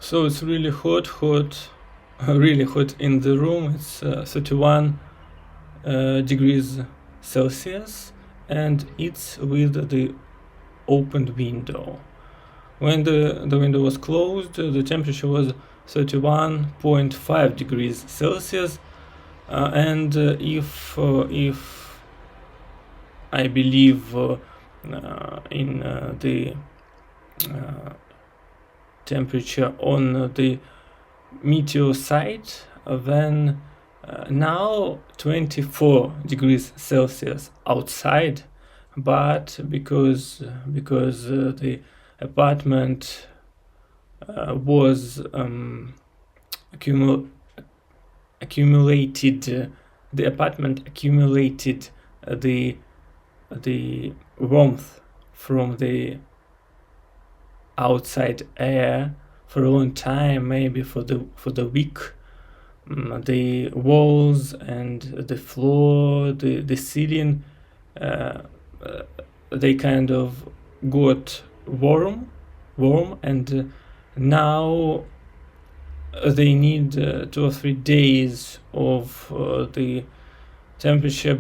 So it's really hot, really hot in the room. It's 31 degrees Celsius, and it's with the opened window. When the window was closed, the temperature was 31.5 degrees Celsius, and if I believe in the temperature on the meteor site, then now 24 degrees Celsius outside, but because the apartment was accumulated the apartment accumulated the warmth from the outside air for a long time, maybe for the week. The walls and the floor, the ceiling, they kind of got warm, and now they need 2 or 3 days of the temperature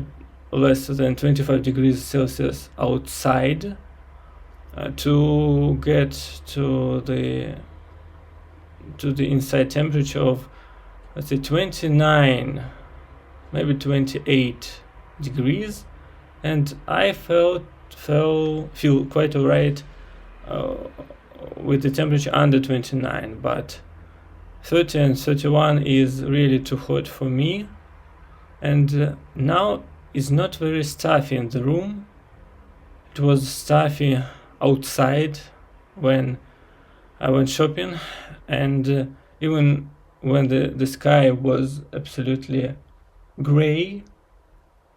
less than 25 degrees Celsius outside to get to the inside temperature of, let's say, 29, maybe 28 degrees, and I feel quite alright with the temperature under 29, but 30 and 31 is really too hot for me. And now it's not very stuffy in the room. It was stuffy outside when I went shopping, and even when the sky was absolutely gray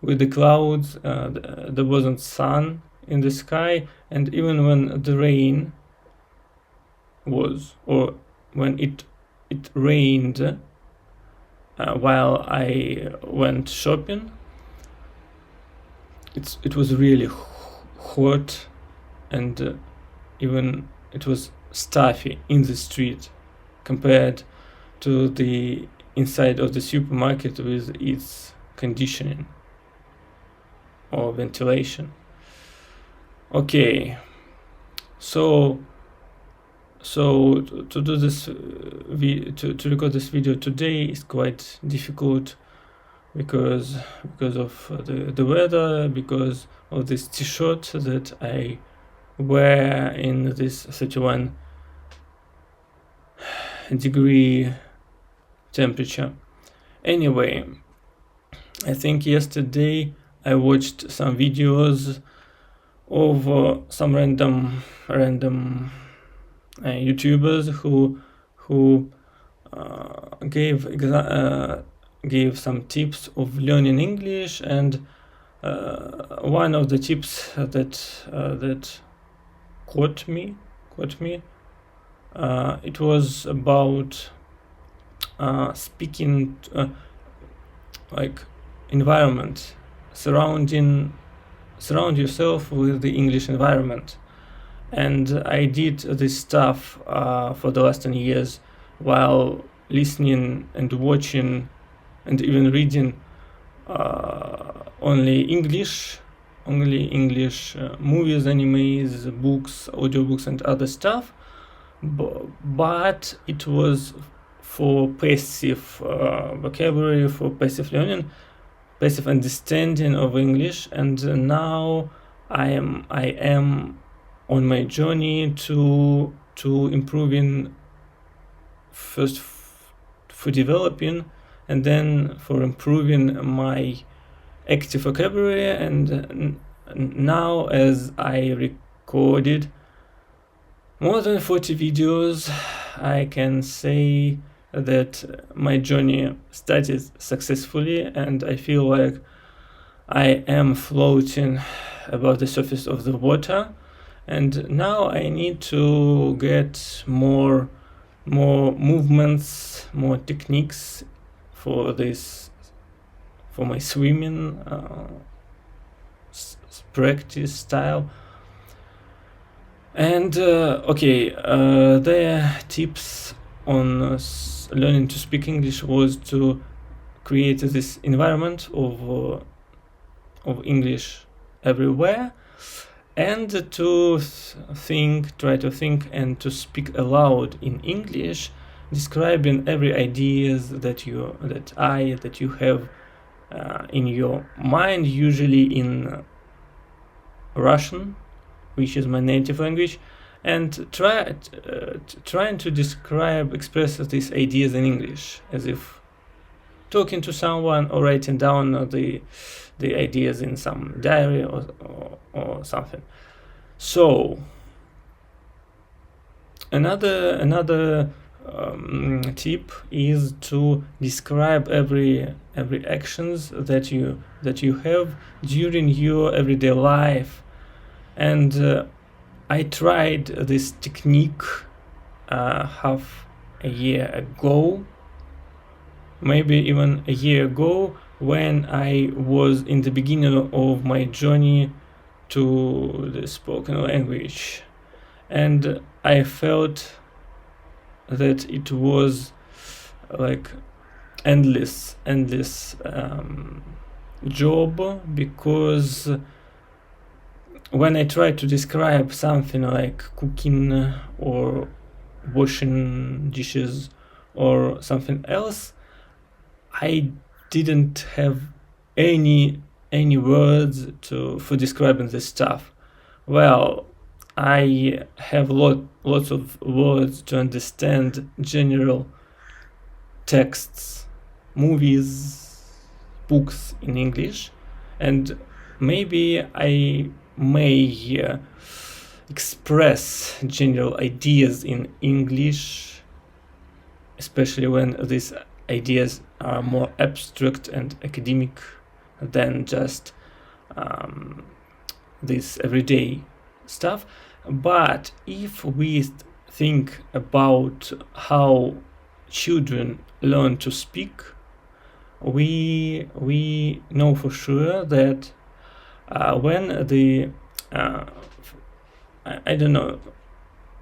with the clouds, there wasn't sun in the sky, and even when the rain was, or when it rained while I went shopping, it was really hot, and even it was stuffy in the street compared to the inside of the supermarket with its conditioning or ventilation. Okay, so to do this to record this video today is quite difficult because of the weather, because of this t-shirt that I wear in this 31 degree temperature. Anyway, I think yesterday I watched some videos of some random YouTubers who gave some tips of learning English, and one of the tips that caught me. It was about speaking like environment, surround yourself with the English environment. And I did this stuff for the last 10 years while listening and watching and even reading only English movies, animes, books, audiobooks, and other stuff. But it was for passive vocabulary, for passive learning, passive understanding of English. And now I am on my journey to improving, first for developing and then for improving my active vocabulary. And now, as I recorded more than 40 videos, I can say that my journey started successfully, and I feel like I am floating above the surface of the water. And now I need to get more movements, more techniques for my swimming practice style. And there are tips on learning to speak English was to create this environment of English everywhere, and to try to think and to speak aloud in English, describing every ideas that you have in your mind, usually in Russian, which is my native language, and trying to express these ideas in English, as if talking to someone or writing down the ideas in some diary or something. So another tip is to describe every actions that you have during your everyday life. And I tried this technique half a year ago, maybe even a year ago, when I was in the beginning of my journey to the spoken language, and I felt that it was like endless job, because when I try to describe something like cooking or washing dishes or something else, I didn't have any words for describing this stuff. Well, I have lots of words to understand general texts, movies, books in English, and maybe I may express general ideas in English, especially when these ideas are more abstract and academic than just this everyday stuff. But if we think about how children learn to speak, we know for sure that when I don't know,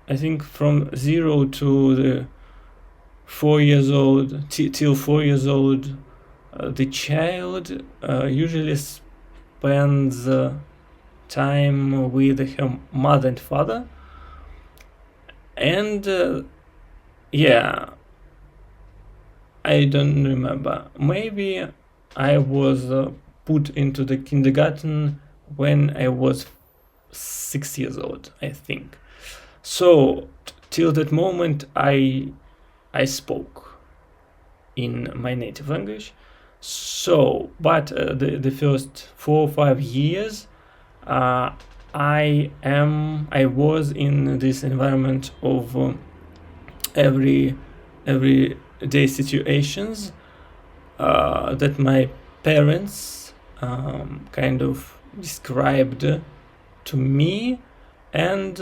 I think from 0 to the 4 years old till 4 years old, the child usually spends time with her mother and father, and I don't remember, maybe I was put into the kindergarten when I was 6 years old, I think. So till that moment I spoke in my native language. So, but the first 4 or 5 years, I was in this environment of everyday situations that my parents kind of described to me, and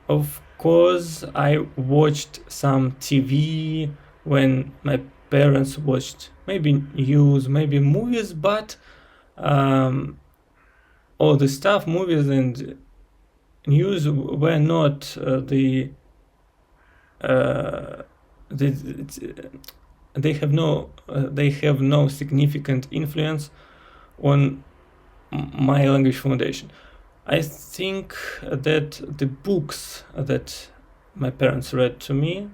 of course I watched some TV when my parents watched maybe news, maybe movies, but all the stuff, movies and news, were not they have no significant influence on my language foundation. I think that the books that my parents read to me,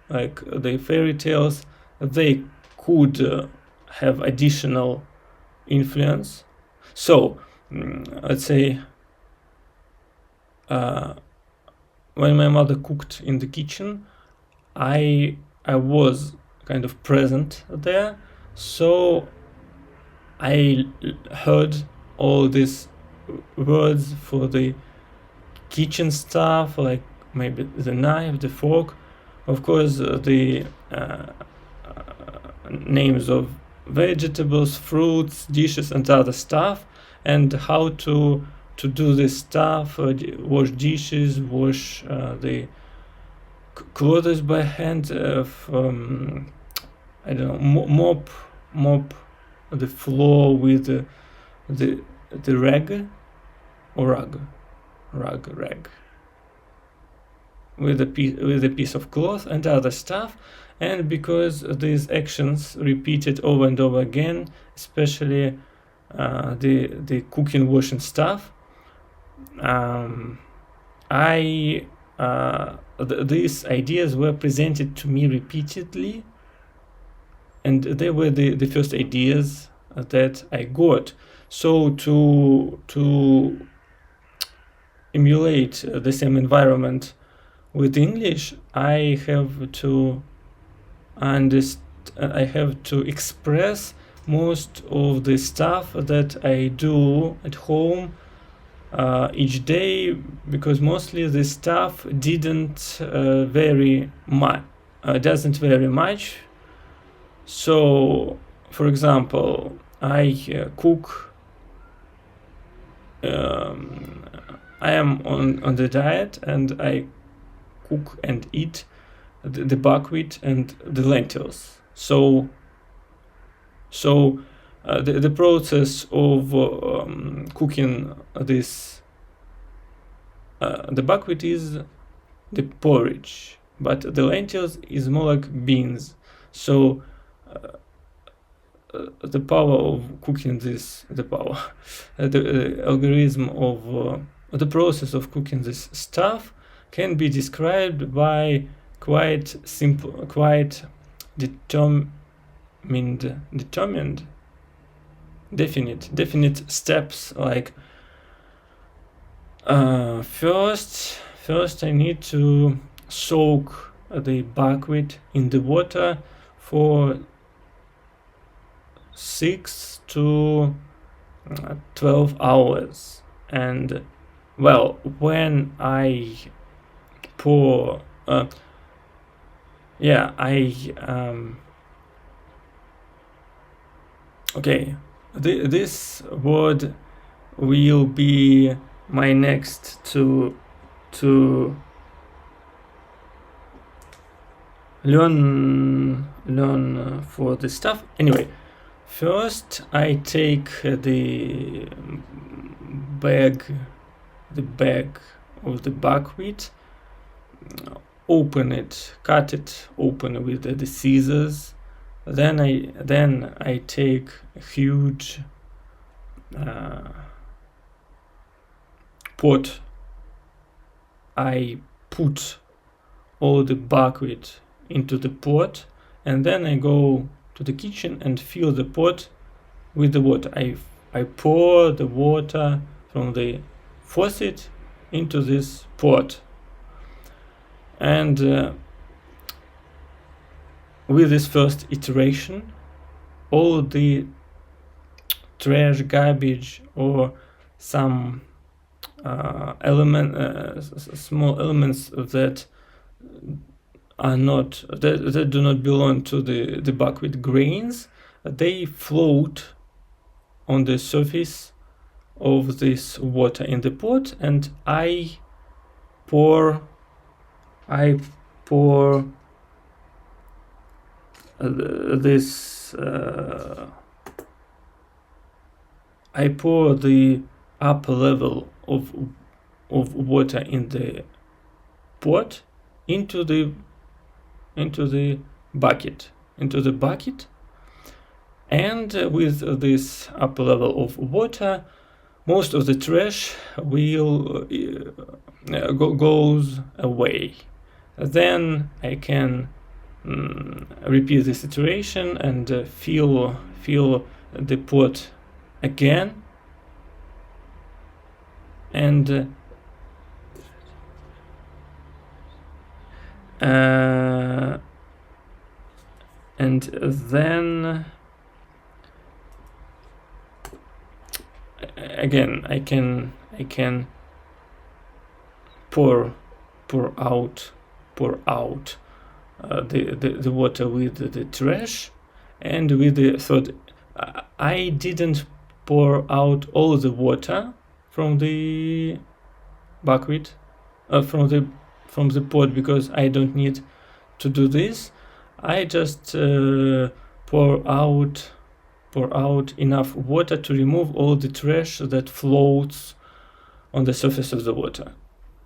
like the fairy tales, they could have additional influence. So let's say when my mother cooked in the kitchen, I was kind of present there, so I heard all these words for the kitchen stuff, like maybe the knife, the fork, of course the names of vegetables, fruits, dishes, and other stuff, and how to do this stuff, wash dishes, wash the clothes by hand, I don't know, mop the floor with the rag or rag. with a piece of cloth and other stuff. And because these actions repeated over and over again, especially the cooking, washing stuff, these ideas were presented to me repeatedly, and they were the first ideas that I got. So to emulate the same environment with English, I have to express most of the stuff that I do at home each day, because mostly the stuff doesn't vary much. So, for example, I cook. I am on the diet, and I cook and eat the buckwheat and the lentils. So the process of cooking this the buckwheat is the porridge, but the lentils is more like beans. So the power of cooking this, the algorithm of the process of cooking this stuff can be described by quite simple, quite definite steps. Like first I need to soak the buckwheat in the water for 6 to 12 hours, and well, when I pour okay, this word will be my next to learn for this stuff. Anyway, first I take the bag of the buckwheat, open it, cut it open with the scissors. Then I take a huge pot. I put all the buckwheat into the pot, and then I go to the kitchen and fill the pot with the water. I pour the water from the faucet into this pot, and with this first iteration, all the trash, garbage, or some small elements that are not that do not belong to the buckwheat grains, they float on the surface of this water in the pot, and I pour the upper level of water in the pot into the bucket, and with this upper level of water, most of the trash will goes away. Then I can repeat this iteration and fill the pot again, and then again I can pour out the water with the trash, and with the third, I didn't pour out all the water from the buckwheat, from the pot, because I don't need to do this. I just pour out enough water to remove all the trash that floats on the surface of the water.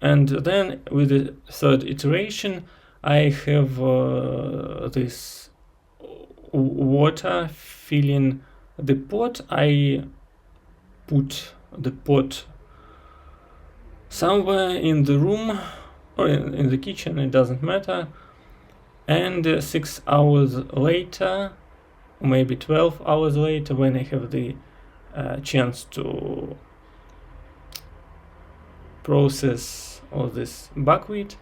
And then with the third iteration, I have this water filling the pot. I put the pot somewhere in the room or in the kitchen, it doesn't matter. And 6 hours later, or maybe 12 hours later, when I have the chance to process all this buckwheat,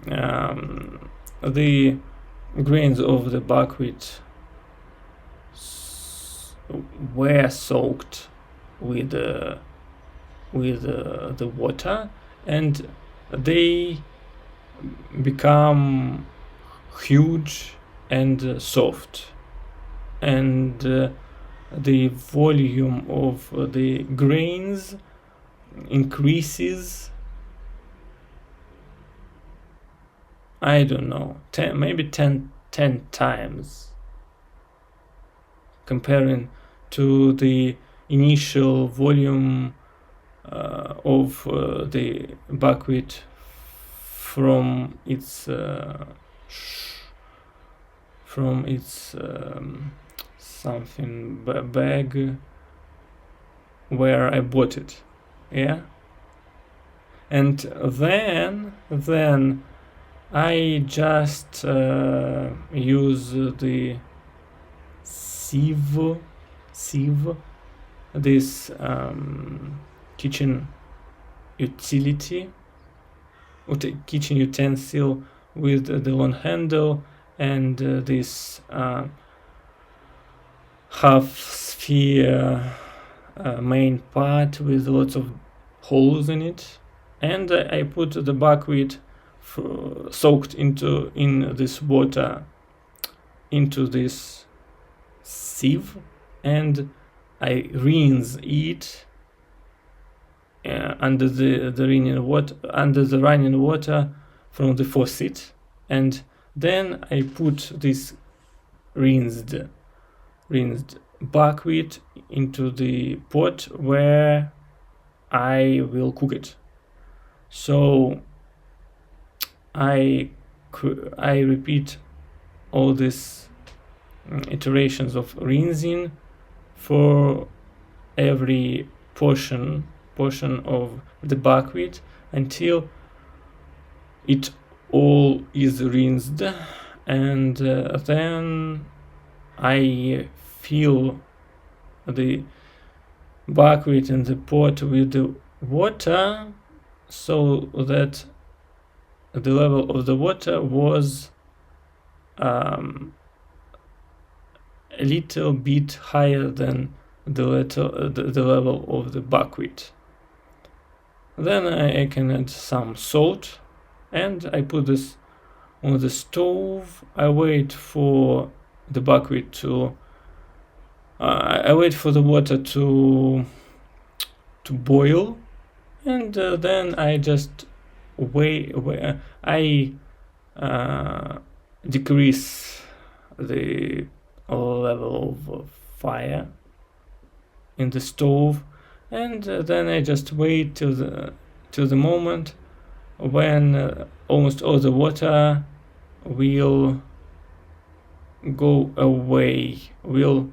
the grains of the buckwheat were soaked with the water, and they become huge and soft, and the volume of the grains increases, I don't know, 10 times comparing to the initial volume of the buckwheat from its something bag where I bought it. Yeah. And then I just use the sieve, this kitchen utility, kitchen utensil with the long handle and this half sphere main part with lots of holes in it, and I put the buckwheat soaked in this water into this sieve, and I rinse it under the running water from the faucet, and then I put this rinsed buckwheat into the pot where I will cook it. So I repeat all these iterations of rinsing for every portion of the buckwheat until it all is rinsed, and then I fill the buckwheat in the pot with the water so that the level of the water was a little bit higher than the level of the buckwheat. Then I can add some salt, and I put this on the stove. I wait for the buckwheat to I wait for the water to boil, and then I just I decrease the level of fire in the stove, and then I just wait till the moment when almost all the water will go away, will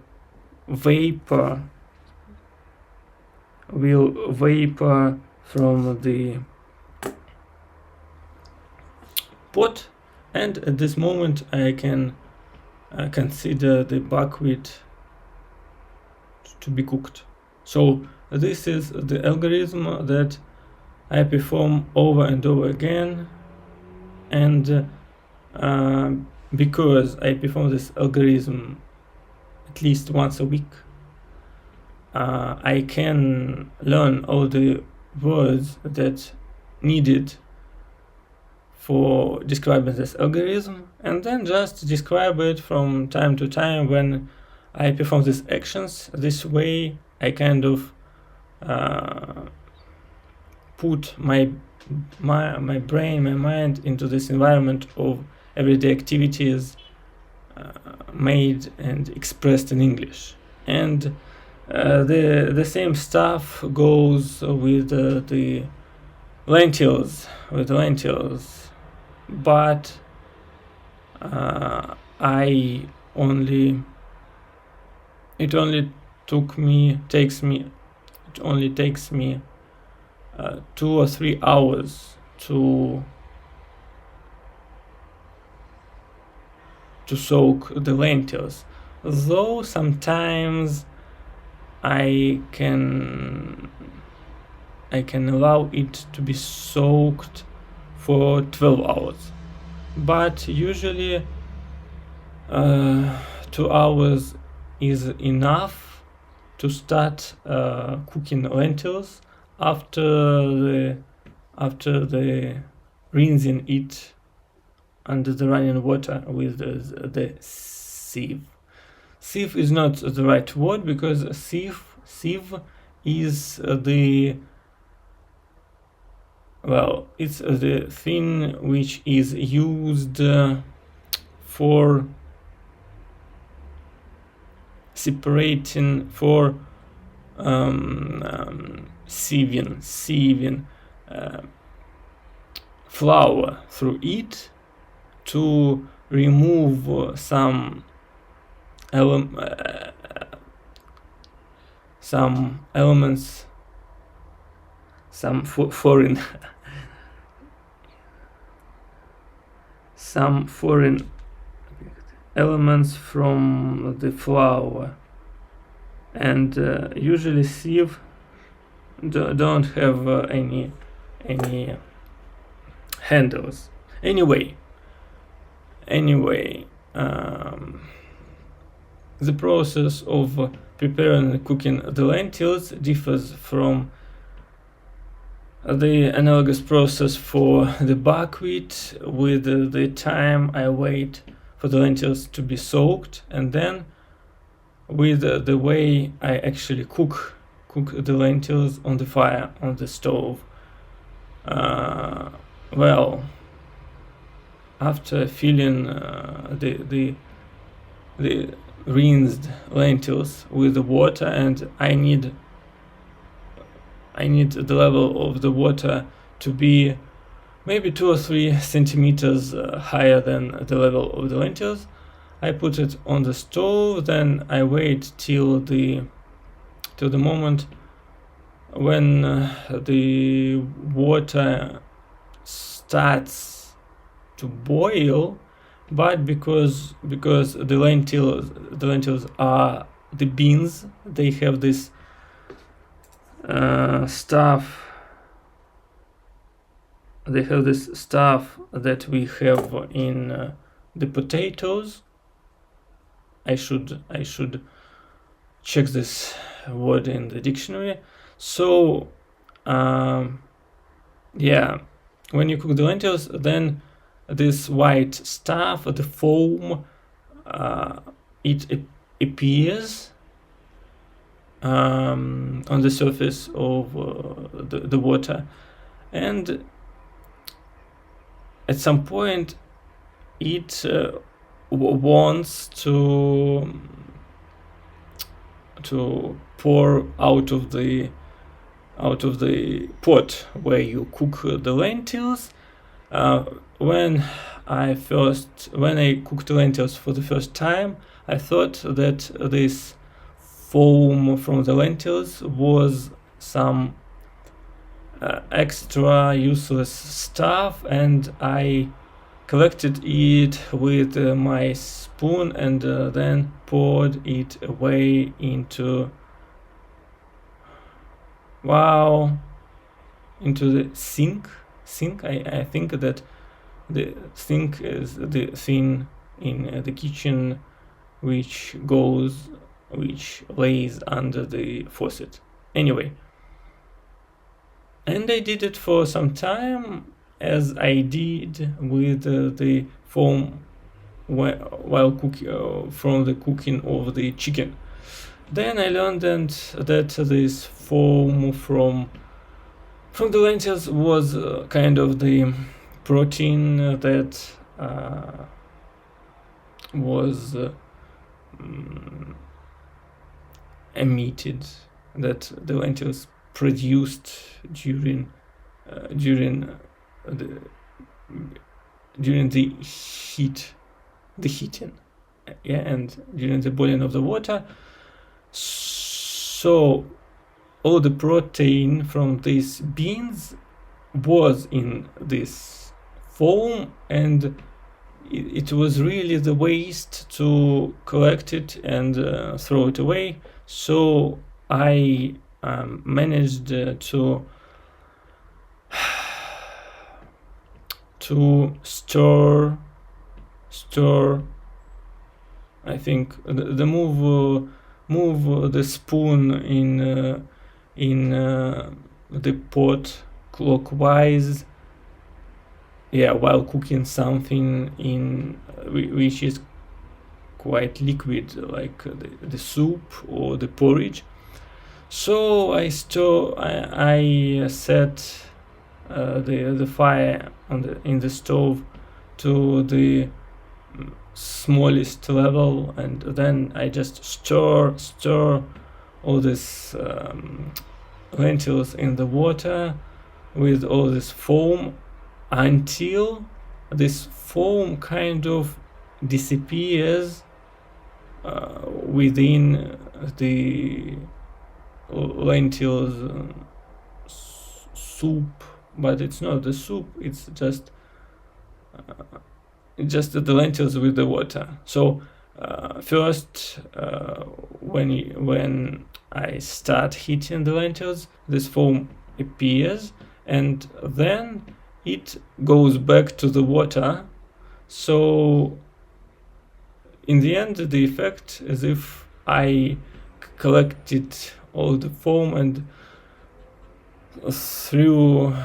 vapor from the pot, and at this moment I can consider the buckwheat to be cooked. So this is the algorithm that I perform over and over again, and because I perform this algorithm at least once a week, I can learn all the words that needed for describing this algorithm, and then just describe it from time to time when I perform these actions. This way I kind of put my brain, my mind into this environment of everyday activities made and expressed in English. And the same stuff goes with the lentils, but I only it only takes me 2 or 3 hours to soak the lentils, though sometimes I can allow it to be soaked for 12 hours, but usually 2 hours is enough to start cooking lentils after the rinsing it under the running water with the sieve. Sieve is not the right word, because sieve is it's the thing which is used for separating, for sieving flour through it to remove some elements, some foreign some foreign elements from the flour, and usually sieve don't have any handles. Anyway, the process of preparing and cooking the lentils differs from the analogous process for the buckwheat, with the time I wait for the lentils to be soaked, and then with the way I actually cook the lentils on the fire, on the stove. After filling the rinsed lentils with the water, and I need the level of the water to be maybe 2 or 3 centimeters higher than the level of the lentils, I put it on the stove. Then I wait till the moment when the water starts to boil, but because the lentils are the beans, they have this stuff. They have this stuff that we have in the potatoes. I should check this word in the dictionary. So when you cook the lentils, then this white stuff, the foam, it appears on the surface of the water, and at some point it wants to pour out of the pot where you cook the lentils. When I cooked the lentils for the first time, I thought that this foam from the lentils was some extra useless stuff, and I collected it with my spoon and then poured it away into the sink. I think that the sink is the thing in the kitchen which lays under the faucet. Anyway, and I did it for some time, as I did with the foam while cooking from the cooking of the chicken. Then I learned that this foam from the lentils was kind of the protein that was emitted, that the lentils produced during during the heating, yeah, and during the boiling of the water. So all the protein from these beans was in this foam, and it was really the waste to collect it and throw it away. So I managed to store. I think the move the spoon in the pot clockwise, yeah, while cooking something in which is quite liquid, like the soup or the porridge. So I set the fire in the stove to the smallest level, and then I just stir all this lentils in the water with all this foam until this foam kind of disappears within the lentils soup, but it's not the soup, it's just the lentils with the water. So first, when I start heating the lentils, this foam appears, and then it goes back to the water. So in the end, the effect is if I collected all the foam and threw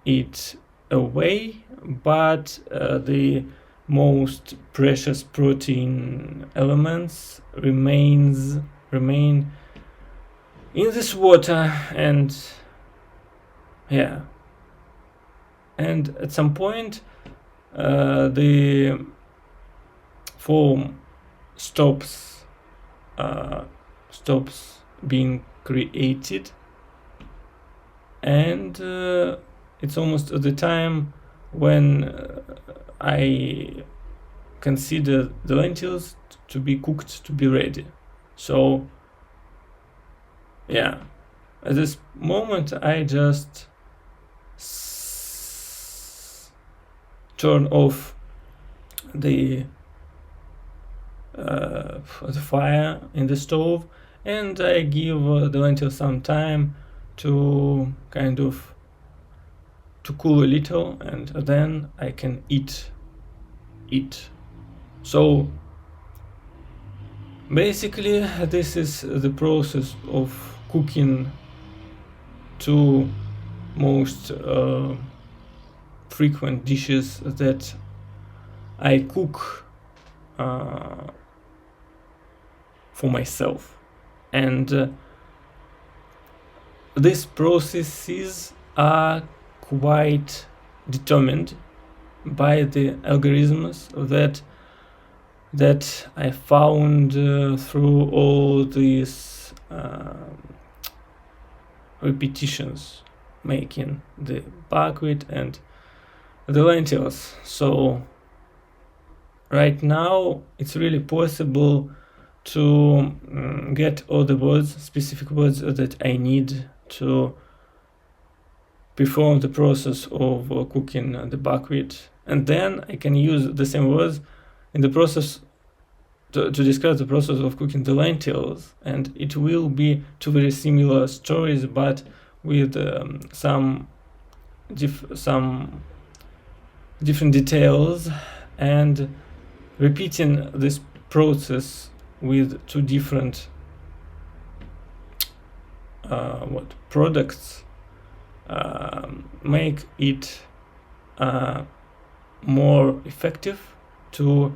it away, but the most precious protein elements remain in this water, and yeah, and at some point the foam stops being created, and it's almost at the time when I consider the lentils to be cooked, to be ready. So yeah, at this moment I just turn off the fire in the stove, and I give the lentils some time to kind of to cool a little, and then I can eat it. So basically this is the process of cooking two most frequent dishes that I cook for myself, and these processes are quite determined by the algorithms that I found through all these repetitions making the buckwheat and the lentils. So right now it's really possible to get all the words, specific words that I need to perform the process of cooking the buckwheat, and then I can use the same words in the process to describe the process of cooking the lentils, and it will be two very similar stories, but with some different details, and repeating this process with two different products make it more effective to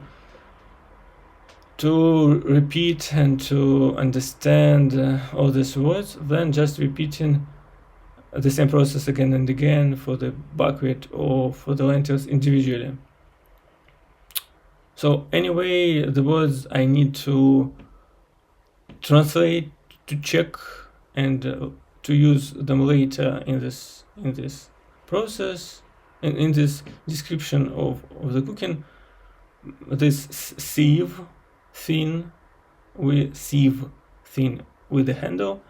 repeat and to understand all these words than just repeating the same process again and again for the buckwheat or for the lentils individually. So anyway, the words I need to translate, to check, and to use them later in this process, in this description of the cooking, this sieve thin with the handle.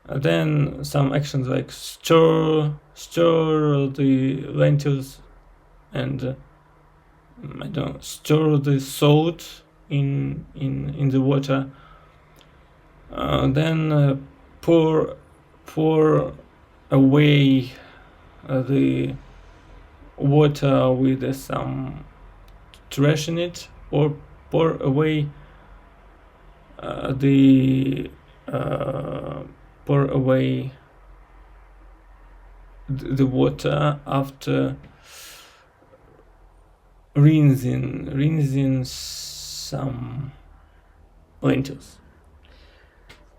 Then some actions like stir the lentils, and I don't know, stir the salt in the water. Then pour away the water with some trash in it, or pour away the water after rinsing some lentils.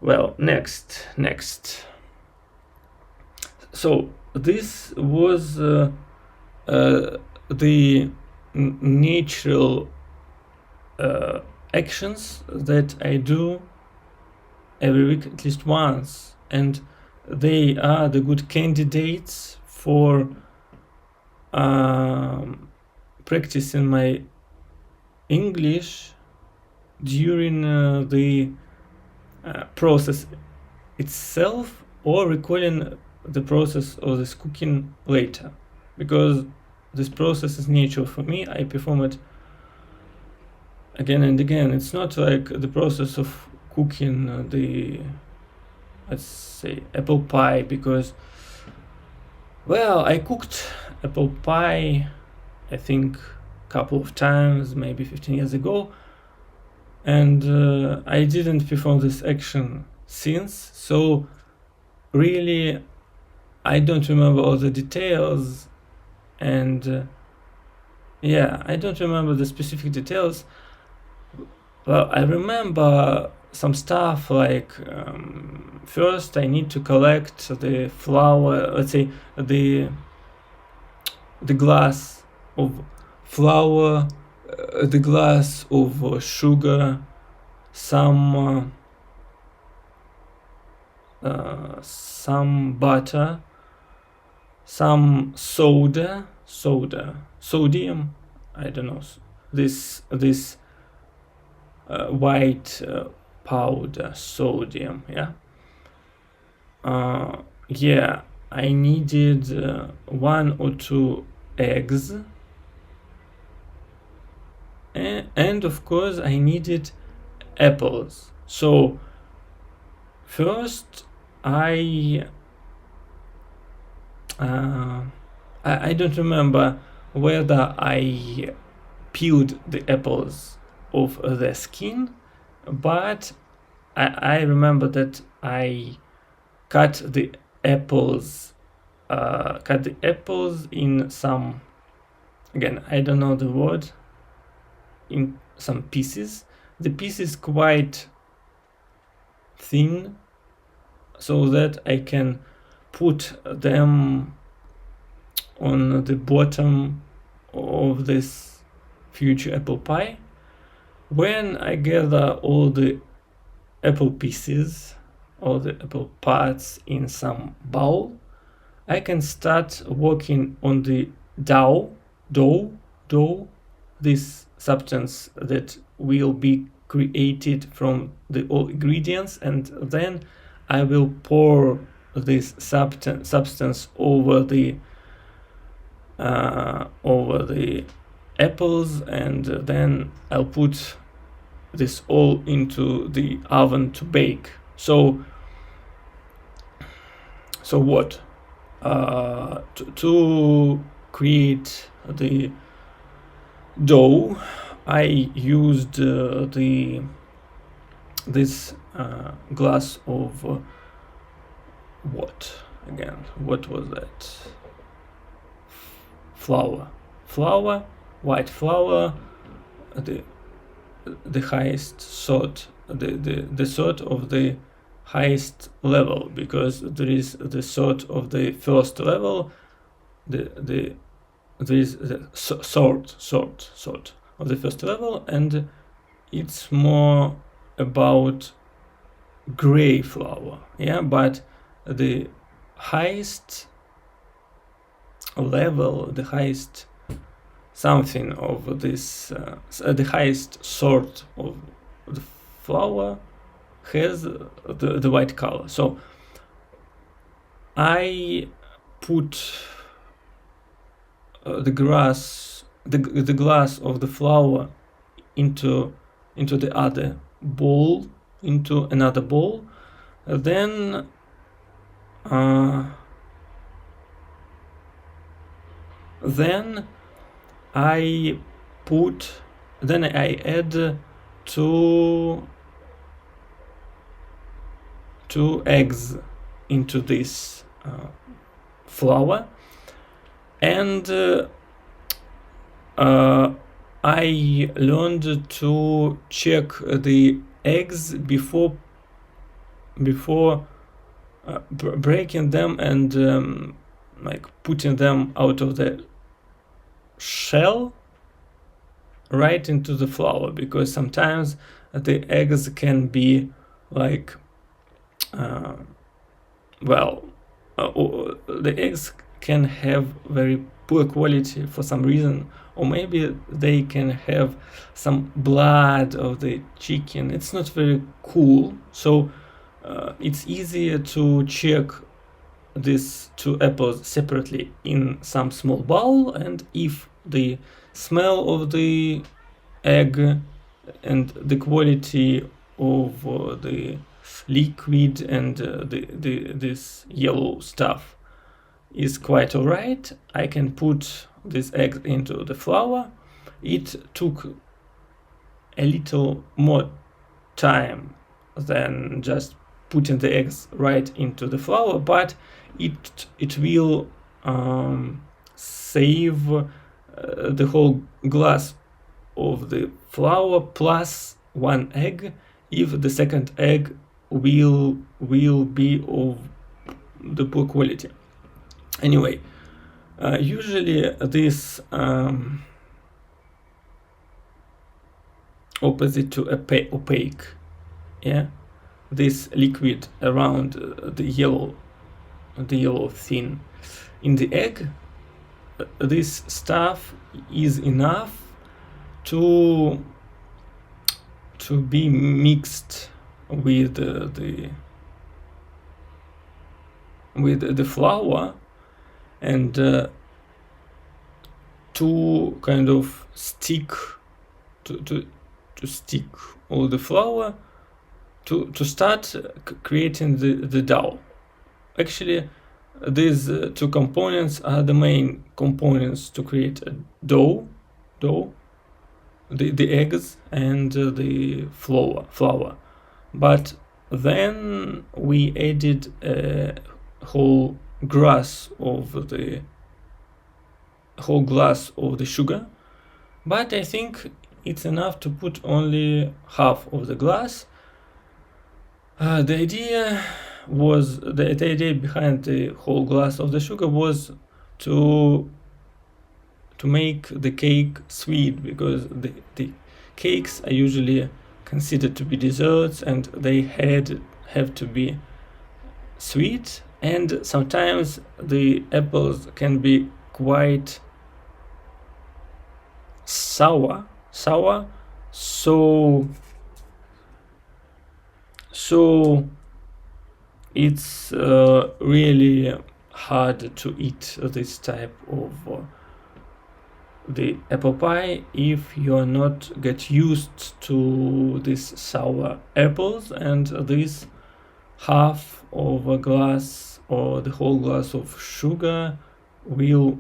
Well, next. So this was the natural actions that I do every week at least once, and they are the good candidates for practicing my English during the process itself, or recalling the process of this cooking later, because this process is natural for me. I perform it again and again. It's not like the process of cooking the, let's say, apple pie, because, well, I cooked apple pie, I think, a couple of times, maybe 15 years ago, and I didn't perform this action since, so really I don't remember all the details, and yeah, I don't remember the specific details. Well, I remember some stuff like first I need to collect the flour, let's say the glass of flour, the glass of sugar, some butter, some sodium, I don't know, this white powder, sodium, yeah. Yeah, I needed 1 or 2 eggs, and of course I needed apples. So first I don't remember whether I peeled the apples off the skin, but I remember that I cut the apples in some, again, I don't know the word, in some pieces. The pieces quite thin, so that I can put them on the bottom of this future apple pie. When I gather all the apple pieces, all the apple parts in some bowl, I can start working on the dough, this substance that will be created from the all ingredients, and then I will pour this substance over the apples, and then I'll put this all into the oven to bake. So what? To create the dough, I used this glass of what again? What was that? Flour, white flour, the highest sort, the sort of the highest level, because there is the sort of the first level, there is the sort of the first level, and it's more about gray flour, yeah. But the highest level, the highest something of this, the highest sort of the flour has the white color. So I put the glass of the flour into the other bowl, into another bowl. Then I add two eggs into this flour, and I learned to check the eggs before breaking them and like putting them out of the shell right into the flour, because sometimes the eggs can be like the eggs can have very poor quality for some reason, or maybe they can have some blood of the chicken. It's not very cool. So it's easier to check these two apples separately in some small bowl, and if the smell of the egg and the quality of the liquid and this yellow stuff is quite alright, I can put this egg into the flour. It took a little more time than just putting the eggs right into the flour, but it will save the whole glass of the flour plus one egg if the second egg will be of the poor quality. Anyway, usually this opposite to opaque, this liquid around the yellow thin in the egg, this stuff is enough to be mixed with the flour and to kind of stick to stick all the flour to start creating the dough. Actually, these two components are the main components to create a dough, the eggs and the flour. But then we added a whole glass of the sugar, but I think it's enough to put only half of the glass. The idea behind the whole glass of the sugar was to make the cake sweet, because the cakes are usually considered to be desserts and they have to be sweet, and sometimes the apples can be quite sour, so it's really hard to eat this type of the apple pie if you're not get used to these sour apples, and this half of a glass or the whole glass of sugar will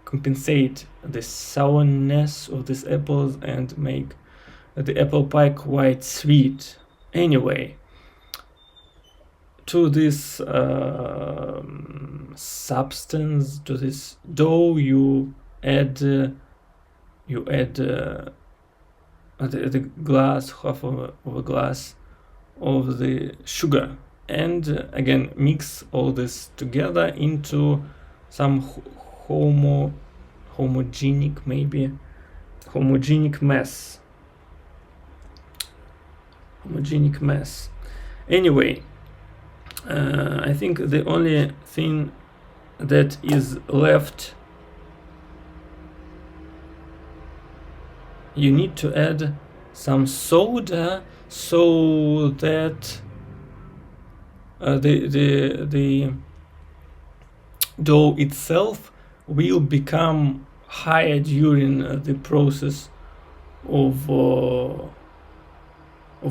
compensate the sourness of these apples and make the apple pie quite sweet. Anyway, to this substance, to this dough, you add the glass, half of a glass of the sugar, and again mix all this together into some homogenic mess. Anyway, I think the only thing that is left, you need to add some soda so that the dough itself will become higher during the process of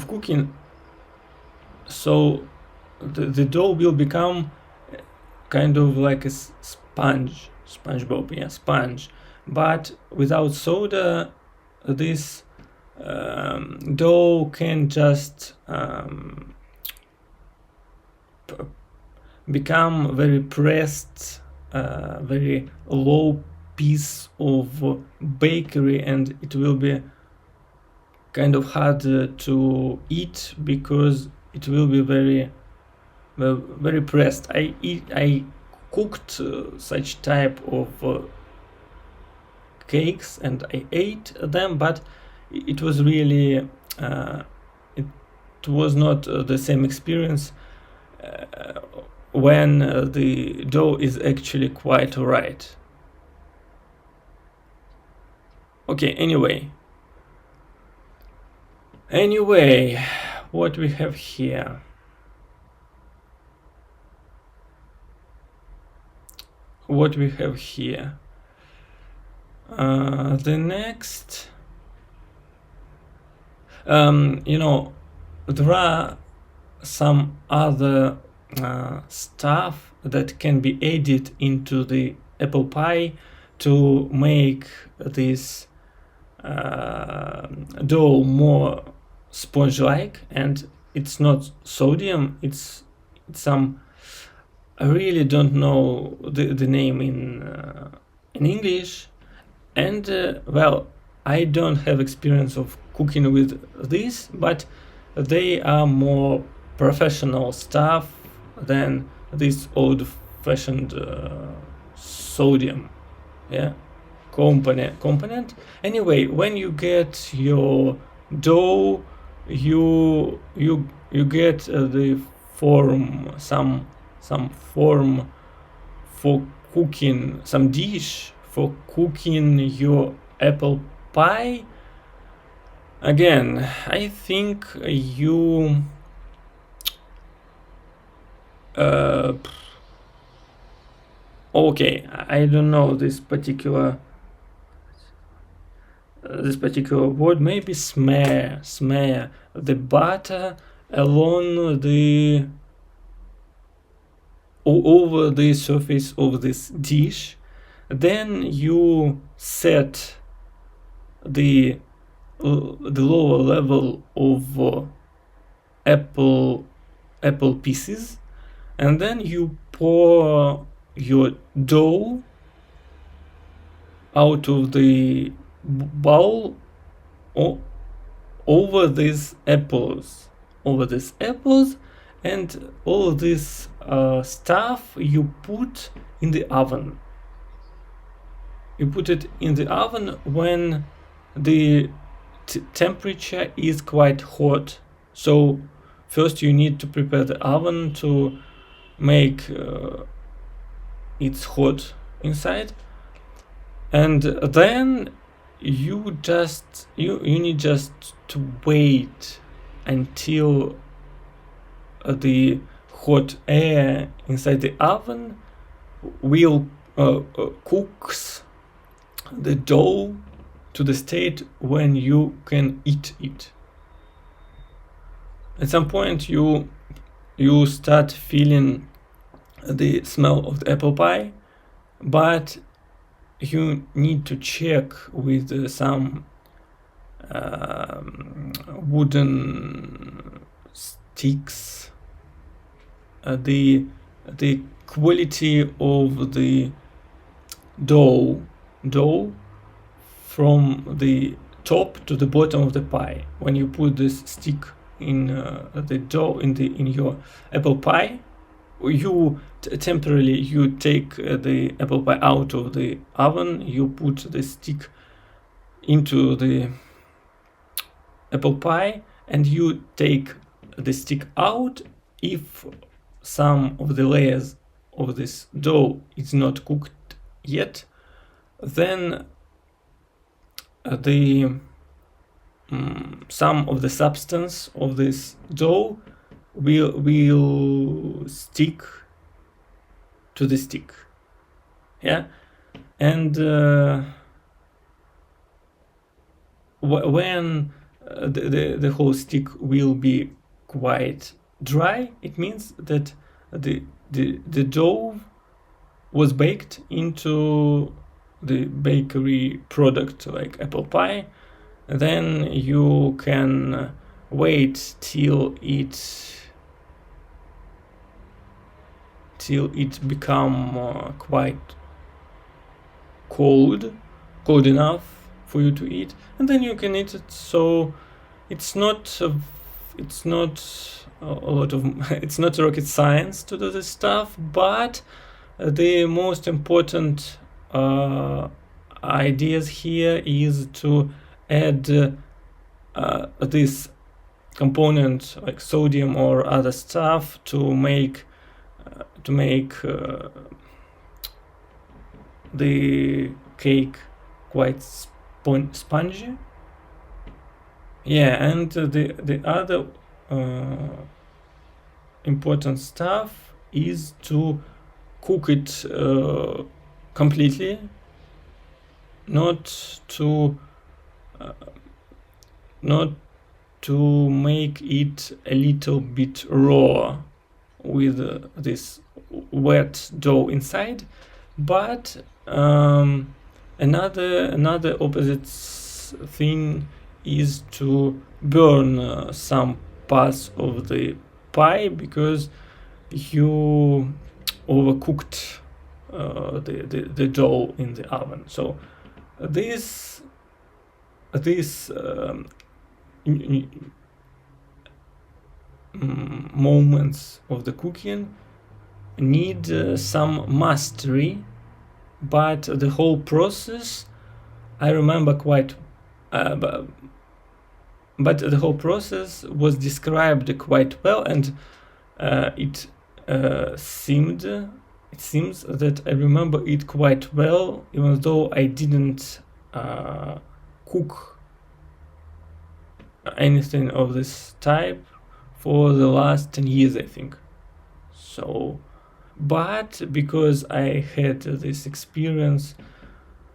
cooking. So the dough will become kind of like a sponge, SpongeBob, yeah, sponge. But without soda, this dough can just become very pressed, very low piece of bakery, and it will be kind of hard to eat because it will be very pressed. I cooked such type of cakes and I ate them, but it was really it was not the same experience when the dough is actually quite right. Okay, anyway, what we have here? The next, there are some other stuff that can be added into the apple pie to make this dough more sponge-like, and it's not sodium, it's some, I really don't know the name in English, and well, I don't have experience of cooking with this, but they are more professional stuff than this old-fashioned sodium, yeah, component. Anyway, when you get your dough, you get the form, some form for cooking, some dish for cooking your apple pie. Again, I think you okay, I don't know this particular word. Maybe smear the butter along the over the surface of this dish. Then you set the lower level of apple pieces, and then you pour your dough out of the bowl over these apples, and all this stuff you put in the oven. You put it in the oven when the temperature is quite hot. So first you need to prepare the oven to make it's hot inside, and then you need just to wait until the hot air inside the oven will cooks the dough to the state when you can eat it. At some point you start feeling the smell of the apple pie, but you need to check with some wooden sticks the quality of the dough from the top to the bottom of the pie. When you put this stick in the dough in your apple pie, you temporarily you take the apple pie out of the oven, you put the stick into the apple pie, and you take the stick out if some of the layers of this dough is not cooked yet, then some of the substance of this dough will stick to the stick. Yeah, and when the whole stick will be quite dry, it means that the dough was baked into the bakery product like apple pie. Then you can wait till it become quite cold enough for you to eat, and then you can eat it. So it's not a lot of it's not rocket science to do this stuff, but the most important ideas here is to add this component like sodium or other stuff to make the cake quite spongy. Yeah, and the other important stuff is to cook it completely, not to make it a little bit raw with this wet dough inside, but another opposite thing is to burn some parts of the pie because you overcooked the dough in the oven. So these moments of the cooking need some mastery, but the whole process I remember quite but the whole process was described quite well, and it seems that I remember it quite well, even though I didn't cook anything of this type for the last 10 years, I think. So, but because I had this experience,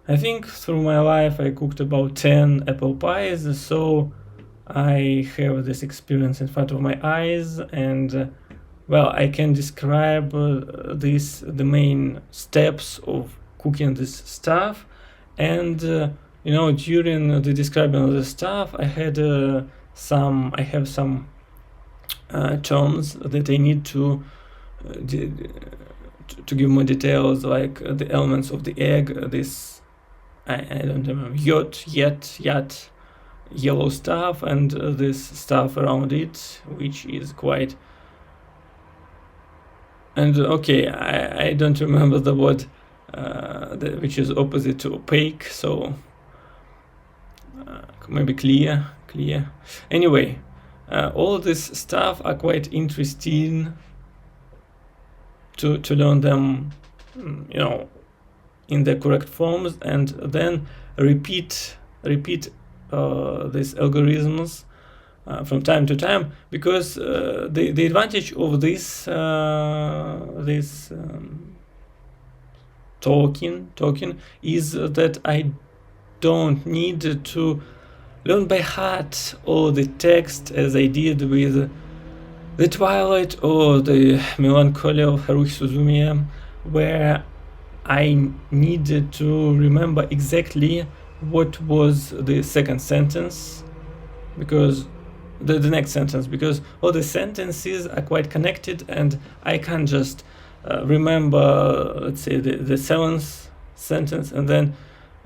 I think through my life I cooked about 10 apple pies, so I have this experience in front of my eyes, and well, I can describe the main steps of cooking this stuff. And during the describing of the stuff, I have some terms that I need to give more details, like the elements of the egg, this I don't remember, yet yellow stuff, and this stuff around it, which is quite, and okay, I don't remember the word which is opposite to opaque, so maybe clear. Anyway, all this stuff are quite interesting to learn them, in the correct forms, and then repeat these algorithms from time to time, because the advantage of this talking is that I don't need to learn by heart all the text as I did with The Twilight or the Melancholy of Haruhi Suzumiya, where I needed to remember exactly what was the second sentence, because the next sentence, because all the sentences are quite connected, and I can't just remember, let's say, the seventh sentence and then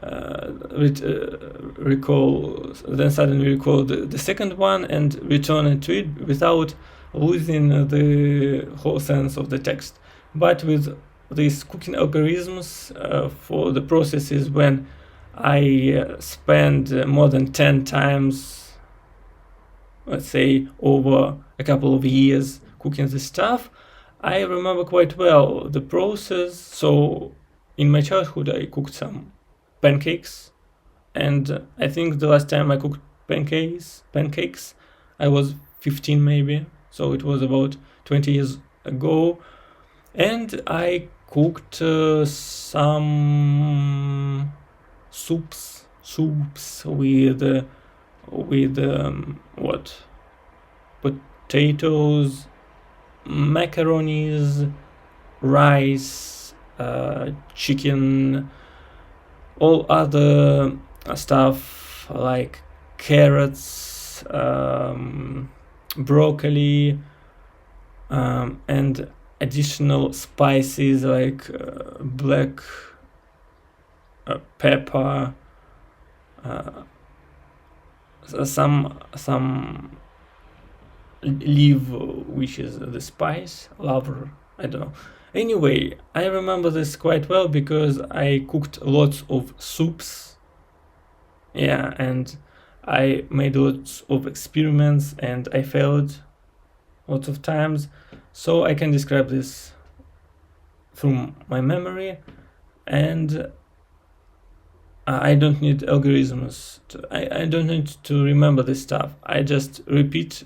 suddenly recall the second one and return it to it without losing the whole sense of the text. But with these cooking algorithms for the processes when I spend more than 10 times, let's say, over a couple of years cooking this stuff, I remember quite well the process. So in my childhood, I cooked some pancakes, and I think the last time I cooked pancakes, I was 15 maybe. So it was about 20 years ago, and I cooked some soups with what, potatoes, macaronis, rice, chicken, all other stuff like carrots, broccoli, and additional spices like black pepper, some leaf, which is the spice lover, I don't know. Anyway, I remember this quite well because I cooked lots of soups. Yeah, and I made lots of experiments and I failed lots of times. So I can describe this from my memory, and I don't need algorithms. I don't need to remember this stuff. I just repeat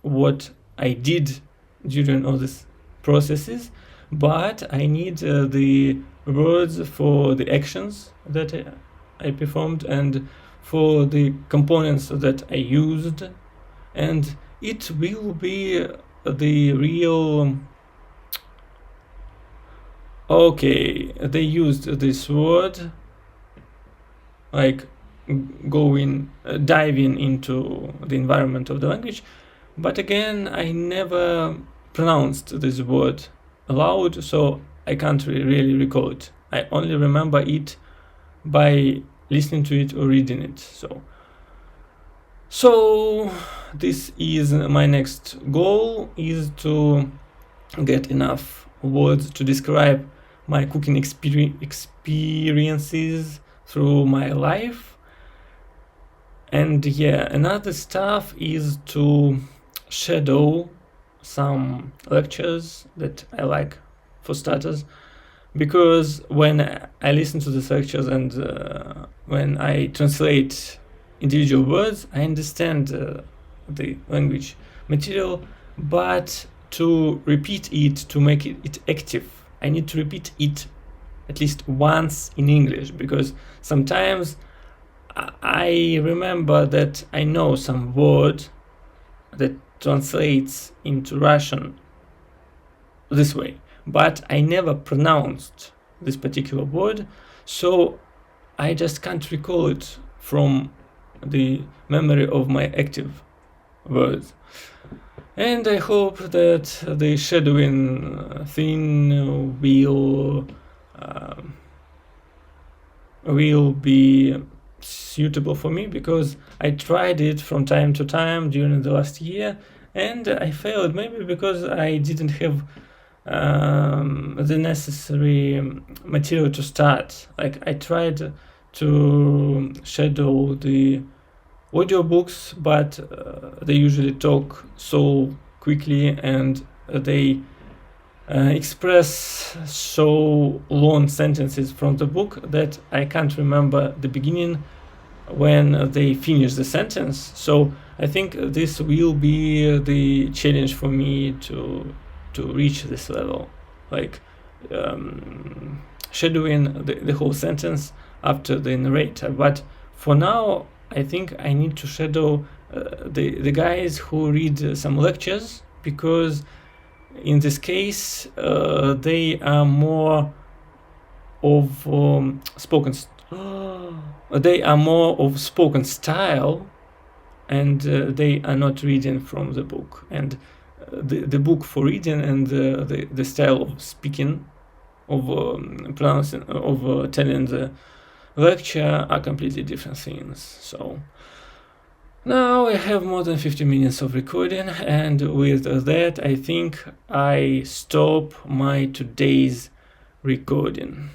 what I did during all these processes, but I need the words for the actions that I performed and for the components that I used, and it will be the real. Okay, they used this word like diving into the environment of the language, but again, I never pronounced this word aloud, so I can't really recall it. I only remember it by listening to it or reading it. So this is my next goal, is to get enough words to describe my cooking experiences through my life. And yeah, another stuff is to shadow some lectures that I like, for starters, because when I listen to the lectures and when I translate individual words, I understand the language material, but to repeat it, to make it active, I need to repeat it at least once in English, because sometimes I remember that I know some word that translates into Russian this way, but I never pronounced this particular word, so I just can't recall it from the memory of my active words. And I hope that the shadowing thing will be suitable for me, because I tried it from time to time during the last year and I failed, maybe because I didn't have the necessary material to start. Like, I tried to shadow the audiobooks, but they usually talk so quickly and they express so long sentences from the book that I can't remember the beginning when they finish the sentence. So I think this will be the challenge for me to reach this level, like shadowing the whole sentence after the narrator. But for now, I think I need to shadow the guys who read some lectures, because in this case they are more of they are more of spoken style, and they are not reading from the book, and the book for reading and the style of speaking, of pronouncing, of telling the lecture are completely different things. So now I have more than 50 minutes of recording, and with that I think I stop my today's recording.